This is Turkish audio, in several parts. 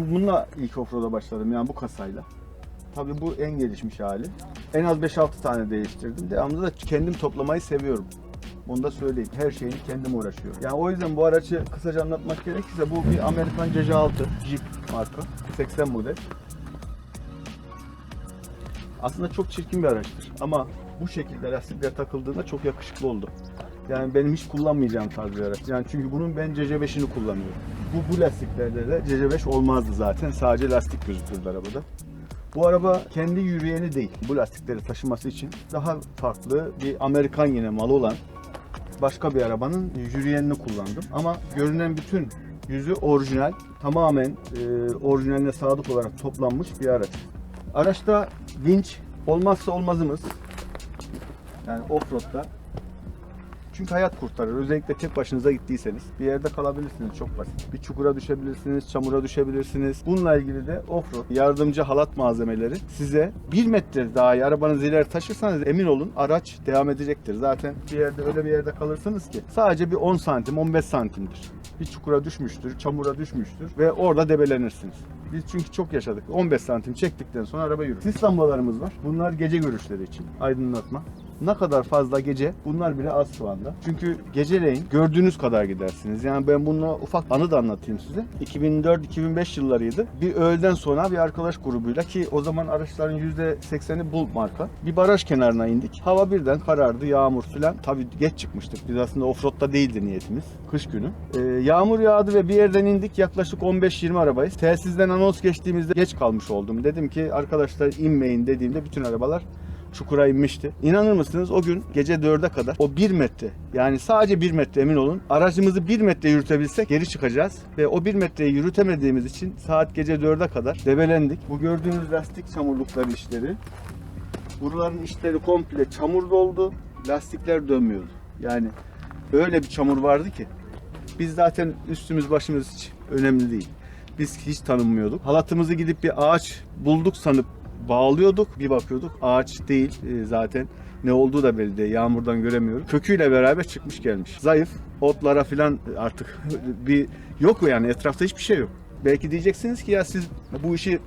Ben bununla ilk offroad'a başladım yani bu kasayla. Tabii bu en gelişmiş hali. En az 5-6 tane değiştirdim. Devamlı da kendim toplamayı seviyorum. Onu da söyleyeyim. Her şeyini kendim uğraşıyorum. Yani o yüzden bu aracı kısaca anlatmak gerekirse bu bir Amerikan CC6 Jeep marka. 80 model. Aslında çok çirkin bir araçtır ama bu şekilde lastikler takıldığında çok yakışıklı oldu. Yani benim hiç kullanmayacağım tarz bir araç. Yani çünkü bunun ben CC5'ini kullanıyorum. Bu lastiklerde de CC5 olmazdı zaten. Sadece lastik gözükürdü arabada. Bu araba kendi yürüyeni değil. Bu lastikleri taşıması için daha farklı bir Amerikan yine malı olan başka bir arabanın yürüyenini kullandım. Ama görünen bütün yüzü orijinal. Tamamen orijinaline sadık olarak toplanmış bir araç. Araçta vinç olmazsa olmazımız. Yani offroad'da. Çünkü hayat kurtarır. Özellikle tek başınıza gittiyseniz bir yerde kalabilirsiniz, çok basit. Bir çukura düşebilirsiniz, çamura düşebilirsiniz. Bununla ilgili de offroad yardımcı halat malzemeleri size 1 metre daha arabanızı ileri taşırsanız emin olun araç devam edecektir. Zaten bir yerde öyle bir yerde kalırsınız ki sadece bir 10 santim, 15 santimdir. Bir çukura düşmüştür, çamura düşmüştür ve orada debelenirsiniz. Biz çünkü çok yaşadık. 15 santim çektikten sonra araba yürür. Sis lambalarımız var. Bunlar gece görüşleri için aydınlatma. Ne kadar fazla gece, bunlar bile az şu anda. Çünkü geceleyin gördüğünüz kadar gidersiniz. Yani ben bununla ufak anı da anlatayım size. 2004-2005 yıllarıydı. Bir öğleden sonra bir arkadaş grubuyla, ki o zaman araçların %80'i Bull marka. Bir baraj kenarına indik. Hava birden karardı, yağmur filan. Tabii geç çıkmıştık. Biz aslında offroad'da değildi niyetimiz. Kış günü. Yağmur yağdı ve bir yerden indik. Yaklaşık 15-20 arabayız. Telsizden anons geçtiğimizde geç kalmış oldum. Dedim ki arkadaşlar inmeyin dediğimde bütün arabalar çukura inmişti. İnanır mısınız o gün gece 4'e kadar o 1 metre, yani sadece 1 metre, emin olun, aracımızı 1 metre yürütebilsek geri çıkacağız ve o 1 metreyi yürütemediğimiz için saat gece 4'e kadar debelendik. Bu gördüğünüz lastik çamurlukları işleri. Buraların içleri komple çamur doldu. Lastikler dönmüyordu. Yani öyle bir çamur vardı ki biz zaten üstümüz başımız hiç önemli değil. Biz hiç tanınmıyorduk. Halatımızı gidip bir ağaç bulduk sanıp bağlıyorduk, bir bakıyorduk ağaç değil, zaten ne olduğu da belli değil, yağmurdan göremiyoruz. Köküyle beraber çıkmış gelmiş. Zayıf, otlara filan artık bir yok yani, etrafta hiçbir şey yok. Belki diyeceksiniz ki ya siz bu işi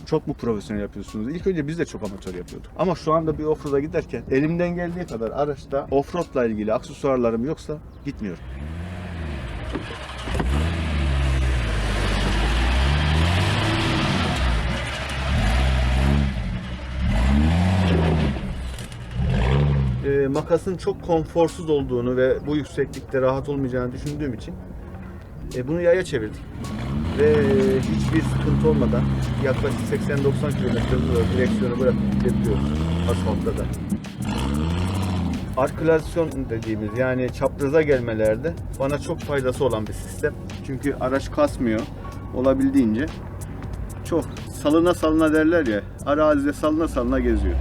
çok mu profesyonel yapıyorsunuz? İlk önce biz de çok amatör yapıyorduk. Ama şu anda bir offroad'a giderken elimden geldiği kadar araçta offroad'la ilgili aksesuarlarım yoksa gitmiyorum. Makasın çok konforsuz olduğunu ve bu yükseklikte rahat olmayacağını düşündüğüm için bunu yaya çevirdik. Ve hiçbir sıkıntı olmadan yaklaşık 80-90 km hızla direksiyonu bırakıp gidebiliyoruz asfaltta da. Arkülasyon dediğimiz, yani çapraza gelmelerde bana çok faydası olan bir sistem. Çünkü araç kasmıyor olabildiğince. Çok salına salına derler ya, arazide salına salına geziyor.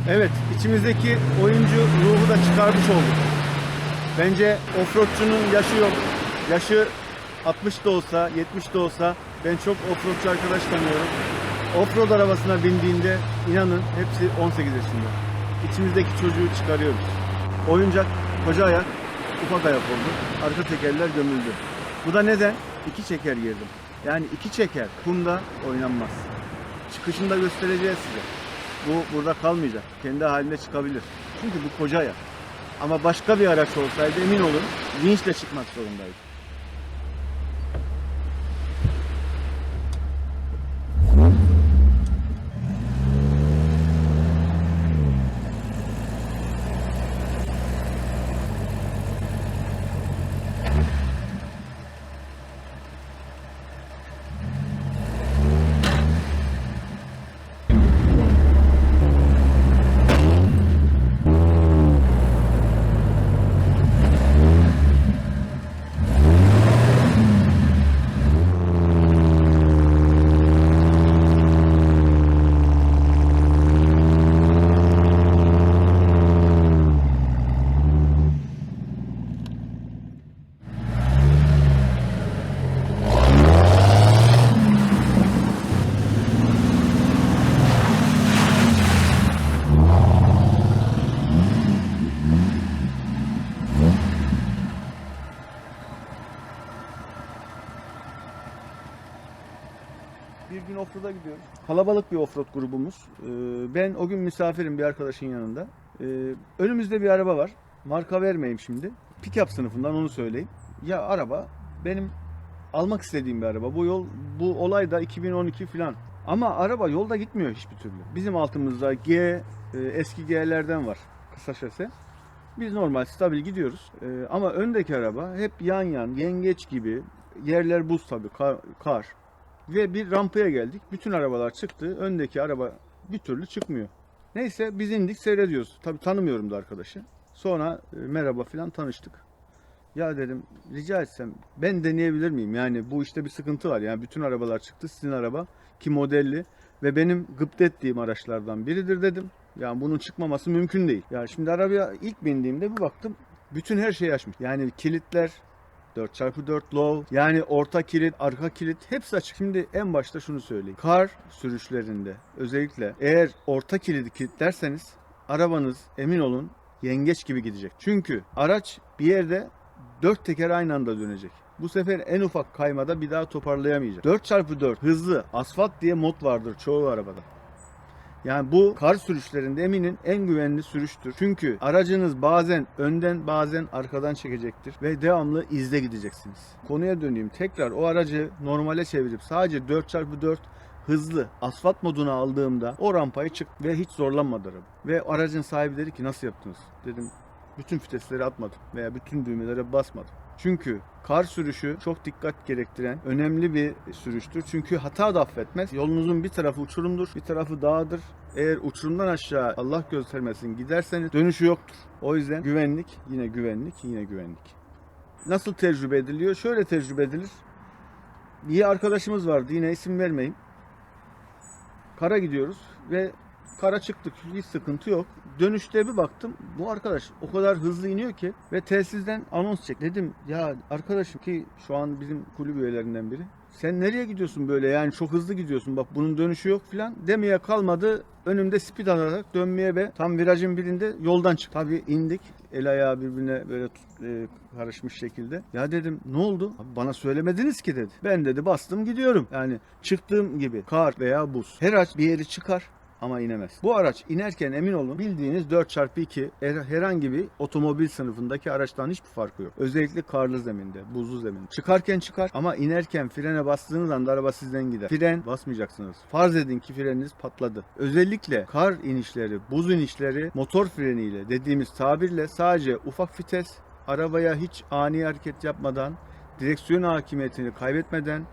Evet, içimizdeki oyuncu ruhu da çıkarmış olduk. Bence offroadçunun yaşı yok. Yaşı 60 da olsa, 70 de olsa ben çok offroadçu arkadaş tanıyorum. Offroad arabasına bindiğinde inanın hepsi 18 yaşında. İçimizdeki çocuğu çıkarıyoruz. Oyuncak koca ayak ufak ayak oldu. Arka tekerler gömüldü. Bu da neden? 2 çeker girdim. Yani 2 çeker kumda oynanmaz. Çıkışını da göstereceğiz size. Bu burada kalmayacak. Kendi haline çıkabilir. Çünkü bu koca ayak. Ama başka bir araç olsaydı emin olun vinçle çıkmak zorundaydı. Bir gün offroad'a gidiyoruz. Kalabalık bir offroad grubumuz. Ben o gün misafirim bir arkadaşın yanında. Önümüzde bir araba var. Marka vermeyeyim şimdi. Pick-up sınıfından onu söyleyeyim. Ya araba benim almak istediğim bir araba. Bu olay da 2012 falan. Ama araba yolda gitmiyor hiçbir türlü. Bizim altımızda eski G'lerden var. Kısa şase. Biz normal stabil gidiyoruz. Ama öndeki araba hep yan yengeç gibi. Yerler buz tabii, kar. Ve bir rampaya geldik. Bütün arabalar çıktı. Öndeki araba bir türlü çıkmıyor. Neyse biz indik seyrediyoruz. Tabii tanımıyorum da arkadaşı. Sonra merhaba falan tanıştık. Ya dedim rica etsem ben deneyebilir miyim? Yani bu işte bir sıkıntı var. Yani bütün arabalar çıktı. Sizin araba ki modelli ve benim gıpta ettiğim araçlardan biridir dedim. Yani bunun çıkmaması mümkün değil. Ya şimdi arabaya ilk bindiğimde bir baktım. Bütün her şeyi açmış. Yani kilitler 4x4 low, yani orta kilit, arka kilit hepsi açık. Şimdi en başta şunu söyleyeyim. Kar sürüşlerinde özellikle eğer orta kilidi kilitlerseniz arabanız emin olun yengeç gibi gidecek. Çünkü araç bir yerde 4 teker aynı anda dönecek. Bu sefer en ufak kaymada bir daha toparlayamayacak. 4x4 hızlı asfalt diye mod vardır çoğu arabada. Yani bu kar sürüşlerinde eminim en güvenli sürüştür. Çünkü aracınız bazen önden bazen arkadan çekecektir ve devamlı izle gideceksiniz. Konuya döneyim. Tekrar o aracı normale çevirip sadece 4x4 hızlı asfalt moduna aldığımda o rampayı çıktı ve hiç zorlanmadı araba. Ve aracın sahibi dedi ki nasıl yaptınız? Dedim bütün vitesleri atmadım veya bütün düğmelere basmadım. Çünkü kar sürüşü çok dikkat gerektiren önemli bir sürüştür. Çünkü hata da affetmez. Yolunuzun bir tarafı uçurumdur, bir tarafı dağdır. Eğer uçurumdan aşağı Allah göstermesin giderseniz dönüşü yoktur. O yüzden güvenlik, yine güvenlik, yine güvenlik. Nasıl tecrübe ediliyor? Şöyle tecrübe edilir. Bir arkadaşımız vardı, yine isim vermeyeyim. Kara gidiyoruz ve kara çıktık. Hiç sıkıntı yok. Dönüşte bir baktım. Bu arkadaş o kadar hızlı iniyor ki ve telsizden anons çek. Dedim ya arkadaşım ki şu an bizim kulüp üyelerinden biri. Sen nereye gidiyorsun böyle yani çok hızlı gidiyorsun bak bunun dönüşü yok filan demeye kalmadı. Önümde speed alarak dönmeye ve tam virajın birinde yoldan çık. Tabii indik. El ayağı birbirine böyle karışmış şekilde. Ya dedim ne oldu? Abi bana söylemediniz ki dedi. Ben dedi bastım gidiyorum. Yani çıktığım gibi kar veya buz. Her araç bir yeri çıkar ama inemez. Bu araç inerken emin olun bildiğiniz 4x2 herhangi bir otomobil sınıfındaki araçtan hiçbir farkı yok. Özellikle karlı zeminde, buzlu zeminde. Çıkarken çıkar ama inerken frene bastığınız anda araba sizden gider. Fren basmayacaksınız. Farz edin ki freniniz patladı. Özellikle kar inişleri, buz inişleri motor freniyle dediğimiz tabirle sadece ufak vites, arabaya hiç ani hareket yapmadan, direksiyon hakimiyetini kaybetmeden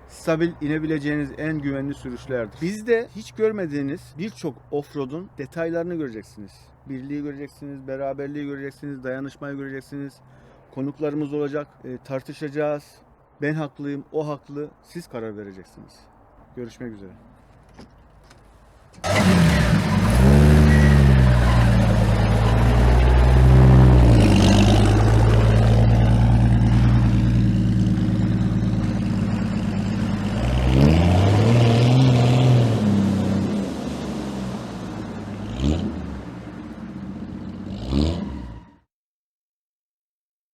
stabil inebileceğiniz en güvenli sürüşlerdir. Bizde hiç görmediğiniz birçok offroad'un detaylarını göreceksiniz. Birliği göreceksiniz, beraberliği göreceksiniz, dayanışmayı göreceksiniz. Konuklarımız olacak, tartışacağız. Ben haklıyım, o haklı. Siz karar vereceksiniz. Görüşmek üzere. Mm-hmm.